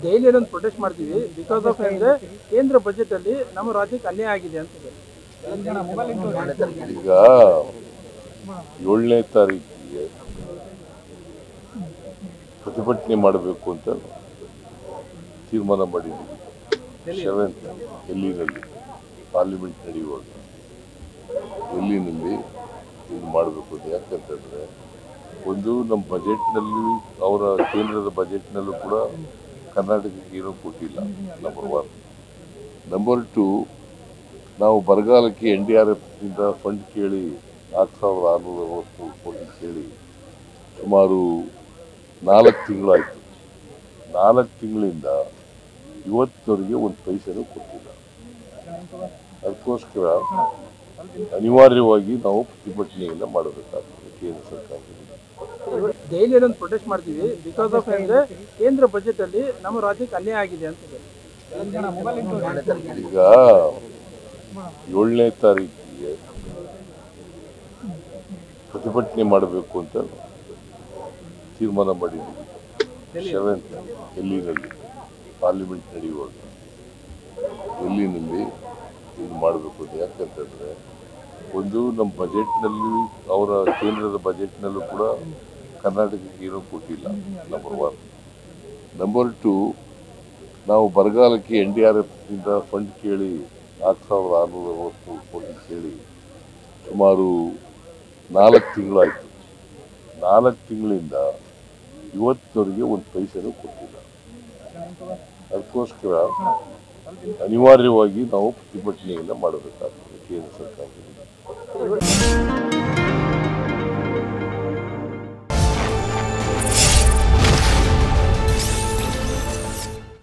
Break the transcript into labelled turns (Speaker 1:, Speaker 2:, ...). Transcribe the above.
Speaker 1: Daily ಒಂದು protest ಮಾಡ್ತೀವಿ because of ಅಂದ್ರೆ ಕೇಂದ್ರ ಬಜೆಟ್ ಅಲ್ಲಿ ನಮ್ಮ ರಾಜ್ಯಕ್ಕೆ ಅನ್ಯಾಯ ಆಗಿದೆ ಅಂತ.
Speaker 2: ಈಗ 7ನೇ ತಾರೀಕಿಗೆ ಪ್ರತಿಭಟನೆ ಮಾಡಬೇಕು ಅಂತ ತೀರ್ಮಾನ ಮಾಡಿದ್ದೀವಿ. 7th ಡೆಲ್ಲಿನಲ್ಲಿ ಪಾರ್ಲಿಮೆಂಟ್ ನಡೆಯುವಾಗ ಡೆಲ್ಲಿನಲ್ಲಿ ಇದು ಮಾಡಬೇಕು ಅಂತ. ಯಾಕಂತಂದ್ರೆ ಒಂದು ನಮ್ಮ ಬಜೆಟ್ನಲ್ಲಿ ಅವರ ಕೇಂದ್ರದ ಬಜೆಟ್ನಲ್ಲೂ ಕೂಡ ಕರ್ನಾಟಕಕ್ಕೆ ಏನೂ ಕೊಟ್ಟಿಲ್ಲ. ನಂಬರ್ 1. ನಂಬರ್ 2, ನಾವು ಬರಗಾಲಕ್ಕೆ NDRF ನಿಂದ ಫಂಡ್ ಕೇಳಿ 4,660 ಕೋಟಿ ಕೇಳಿ ಸುಮಾರು 4 ತಿಂಗಳಾಯಿತು. 4 ತಿಂಗಳಿಂದ ಇವತ್ತಿನವರೆಗೆ ಒಂದು ಪೈಸೆನೂ ಕೊಟ್ಟಿಲ್ಲ. ಅದಕ್ಕೋಸ್ಕರ ಅನಿವಾರ್ಯವಾಗಿ ನಾವು ಪ್ರತಿಭಟನೆಯನ್ನು ಮಾಡಬೇಕಾಗ್ತದೆ ಕೇಂದ್ರ ಸರ್ಕಾರದಲ್ಲಿ.
Speaker 1: ಡೈಲಿ ಒಂದು ಪ್ರೊಟೆಸ್ಟ್ ಮಾಡ್ತೀವಿ ಬಿಕಾಸ್ ಆಫ್ ಅಂದ್ರೆ ಕೇಂದ್ರ ಬಜೆಟ್ ಅಲ್ಲಿ ನಮ್ಮ ರಾಜ್ಯಕ್ಕೆ ಅನ್ಯಾಯ ಆಗಿದೆ ಅಂತ.
Speaker 2: ಈಗ 7ನೇ ತಾರೀಕಿಗೆ ಪ್ರತಿಭಟನೆ ಮಾಡಬೇಕು ಅಂತ ತೀರ್ಮಾನ ಮಾಡಿದ್ದೀವಿ. 7th ಡೆಲ್ಲಿನಲ್ಲಿ ಪಾರ್ಲಿಮೆಂಟ್ ನಡೆಯುವಾಗ ಡೆಲ್ಲಿನಲ್ಲಿ ಇದು ಮಾಡಬೇಕು ಅಂತ. ಯಾಕಂತಂದ್ರೆ ಒಂದು ನಮ್ಮ ಬಜೆಟ್ನಲ್ಲಿ ಅವರ ಕೇಂದ್ರದ ಬಜೆಟ್ನಲ್ಲೂ ಕೂಡ ಕರ್ನಾಟಕಕ್ಕೆ ಏನೂ ಕೊಟ್ಟಿಲ್ಲ. ನಂಬರ್ 1. ನಂಬರ್ 2, ನಾವು ಬರಗಾಲಕ್ಕೆ NDRF ನಿಂದ ಫಂಡ್ ಕೇಳಿ 4,660 ಕೋಟಿ ಕೇಳಿ ಸುಮಾರು 4 ತಿಂಗಳಾಯಿತು. 4 ತಿಂಗಳಿಂದ ಇವತ್ತಿನವರೆಗೆ ಒಂದು ಪೈಸೆನೂ ಕೊಟ್ಟಿಲ್ಲ. ಅದಕ್ಕೋಸ್ಕರ ಅನಿವಾರ್ಯವಾಗಿ ನಾವು ಪ್ರತಿಭಟನೆಯನ್ನು ಮಾಡಬೇಕಾಗ್ತದೆ ಕೇಂದ್ರ ಸರ್ಕಾರದಲ್ಲಿ.